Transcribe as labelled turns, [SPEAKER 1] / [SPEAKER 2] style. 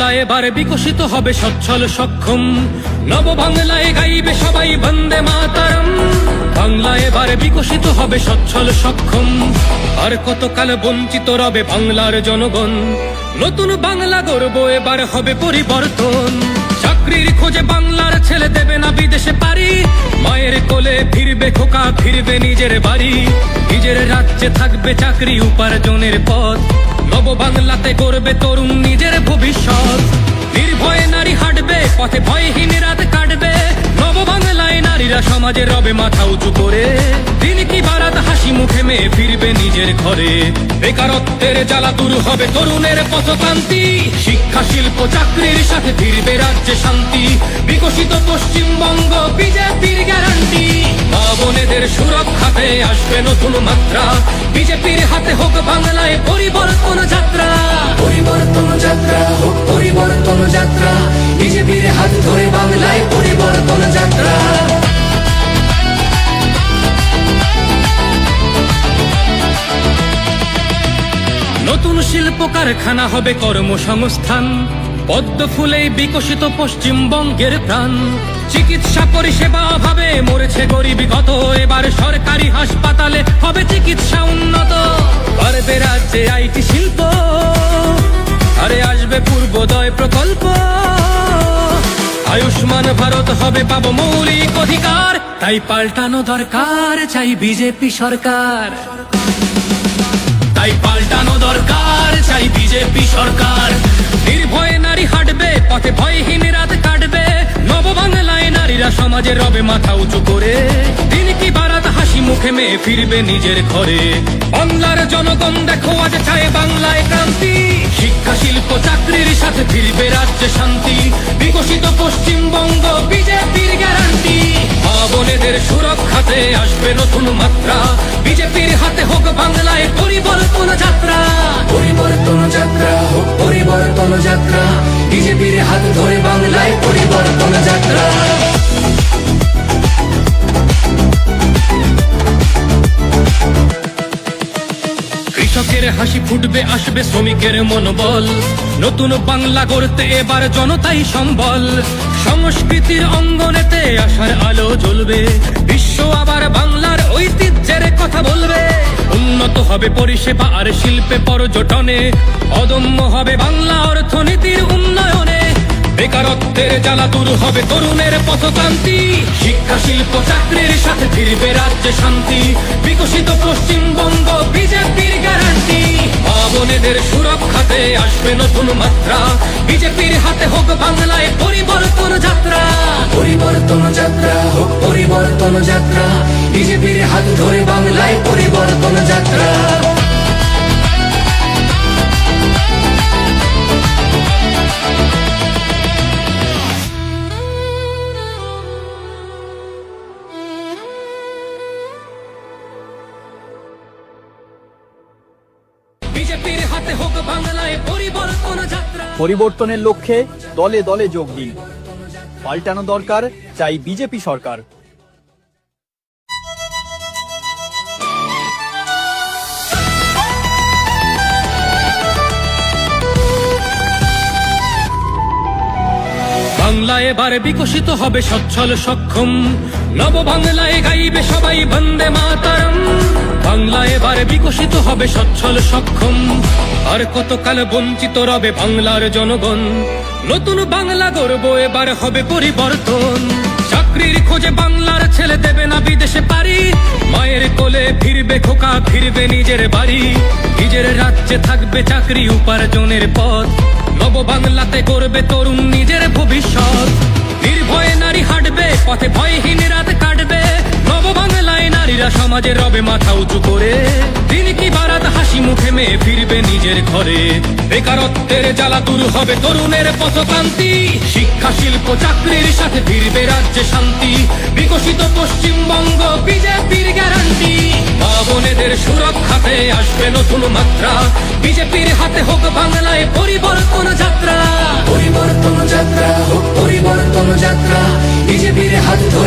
[SPEAKER 1] বাংলা এবার বিকশিত হবে সচ্ছল সক্ষম, নব বাংলায় গাইবে সবাই বন্দে মাতরম। বাংলা এবার বিকশিত হবে সচ্ছল সক্ষম, আর কতকাল বঞ্চিত রবে বাংলার জনগণ। নতুন বাংলা গর্ব এবার হবে পরিবর্তন। চাকরির খোঁজে বাংলার ছেলে দেবে না বিদেশে পারি, মায়ের কোলে ফিরবে খোকা, ফিরবে নিজের বাড়ি। নিজের রাজ্যে থাকবে চাকরি উপার্জনের পথ, নব বাংলাতে গড়বে তরুণ নিজের ভবিষ্যৎ। নির্ভয়ে নারী হাঁটবে পথে, ভয়হীন রাত কাটবে। নব বাংলায় নারীরা সমাজে রবে মাথা উঁচু করে। দিন কি বারাত হাসি মুখে মেয়ে ফিরবে নিজের ঘরে। বেকারত্বের জ্বালা দূর হবে তরুণের পথকান্তি। শিক্ষা শিল্প চাকরির সাথে ফিরবে রাজ্যে শান্তি। বিকশিত পশ্চিমবঙ্গ বিজেপির গ্যারান্টি। মা বোনেদের সুরক্ষাতে আসবে নতুন মাত্রা। বিজেপির হাতে হোক বাংলায় পরিবর্তন যাত্রা।
[SPEAKER 2] পরিবর্তন যাত্রা হোক পরিবর্তন যাত্রা, বিজেপির হাত ধরে বাংলায় পরিবর্তন যাত্রা।
[SPEAKER 1] নতুন শিল্প কারখানা হবে কর্মসংস্থান, পদ্ম ফুলেই বিকশিত পশ্চিমবঙ্গের প্রাণ। চিকিৎসা পরিষেবা অভাবে মরেছে গরিবী কত, এবার সরকারি হাসপাতালে হবে চিকিৎসা উন্নত। বাড়বে রাজ্যে আইটি শিল্প, আরে আসবে পূর্বোদয় প্রকল্প। আয়ুষ্মান ভারত হবে পাবো মৌলিক অধিকার, তাই পাল্টানো দরকার চাই বিজেপি সরকার। তাই পাল্টানো দরকার চাই বিজেপি সরকার। নির্ভয়ে নারী হাঁটবে পথে, ভয়হীন রাত কাটবে। নব বাংলায় নারীরা সমাজে রবে মাথা উঁচু করে। দিন কি বারাত হাসি মুখে মেয়ে ফিরবে নিজের ঘরে। বাংলার জনগণ দেখো আজ চায় বাংলায় ক্রান্তি। শিক্ষা শিল্প চাকরির সাথে ফিরবে রাজ্যে শান্তি। বিকশিত পশ্চিমবঙ্গ বিজেপির গ্যারান্টি। মা বোনেদের সুরক্ষাতে আসবে নতুন মাত্রা। বিজেপির হাতে হোক বাংলায় পরিবর্তন যাত্রা।
[SPEAKER 2] পরিবর্তন যাত্রা হোক পরিবর্তন যাত্রা, বিজেপির হাত ধরে বাংলায় পরিবর্তন যাত্রা।
[SPEAKER 1] কৃষকের হাসি ফুটবে, আসবে শ্রমিকের মনোবল। নতুন বাংলা গড়তে এবার জনতাই সম্বল। সংস্কৃতির অঙ্গনেতে আশার আলো জ্বলবে। বিশ্ব আবার বাংলার ঐতিহ্যের কথা বলবে। উন্নত হবে পরিষেবা আর শিল্পে পর্যটনে। অদম্য হবে বাংলা অর্থনীতির উন্নয়নে। বেকারত্বের জ্বালা দূর হবে তরুণের পথকান্তি। শিক্ষা শিল্প চাকরির সাথে ফিরবে রাজ্যে শান্তি। বিকশিত পশ্চিমবঙ্গ বিজেপির গ্যারান্টি। মা বোনেদের সুরক্ষাতে আসবে নতুন মাত্রা। বিজেপির হাতে হোক বাংলায় পরিবর্তন যাত্রা।
[SPEAKER 2] পরিবর্তন যাত্রা হোক পরিবর্তন যাত্রা, বিজেপির হাত ধরে বাংলায় পরিবর্তন যাত্রা।
[SPEAKER 1] বিজেপির হাতে হোক বাংলায় পরিবর্তন যাত্রা।
[SPEAKER 3] পরিবর্তনের লক্ষ্যে দলে দলে যোগ দিন। পাল্টানো দরকার চাই বিজেপি সরকার।
[SPEAKER 1] বাংলা এবার বিকশিত হবে সচ্ছল সক্ষম, নব বাংলায় গাইবে সবাই বন্দে মাতরম। বাংলা এবার বিকশিত হবে সচ্ছল সক্ষম, আর কতকাল বঞ্চিত রবে বাংলার জনগণ। নতুন বাংলা গর্ব এবার হবে পরিবর্তন। চাকরির খোঁজে বাংলার ছেলে দেবে না বিদেশে পারি, মায়ের কোলে ফিরবে খোকা, ফিরবে নিজের বাড়ি। নিজের রাজ্যে থাকবে চাকরি উপার্জনের পথ, নব বাংলাতে গড়বে তরুণ নিজের ভবিষ্যৎ। নির্ভয়ে নারী হাঁটবে পথে, ভয়হীন রাত কাটবে। নব বাংলায় নারীরা সমাজে রবে মাথা উঁচু করে। দিন কি বারাত হাসি মুখে মেয়ে ফিরবে নিজের ঘরে। বেকারত্বের জ্বালা দূর হবে তরুণের পথকান্তি। শিক্ষা শিল্প চাকরির সাথে ফিরবে রাজ্যে শান্তি। বিকশিত পশ্চিমবঙ্গ বিজেপির গ্যারান্টি। মা বোনেদের সুরক্ষাতে আসবে নতুন মাত্রা। বিজেপির হাতে হোক বাংলায় পরিবর্তন যাত্রা।
[SPEAKER 2] পরিবর্তন যাত্রা হোক পরিবর্তন যাত্রা, বিজেপির হাত ধরে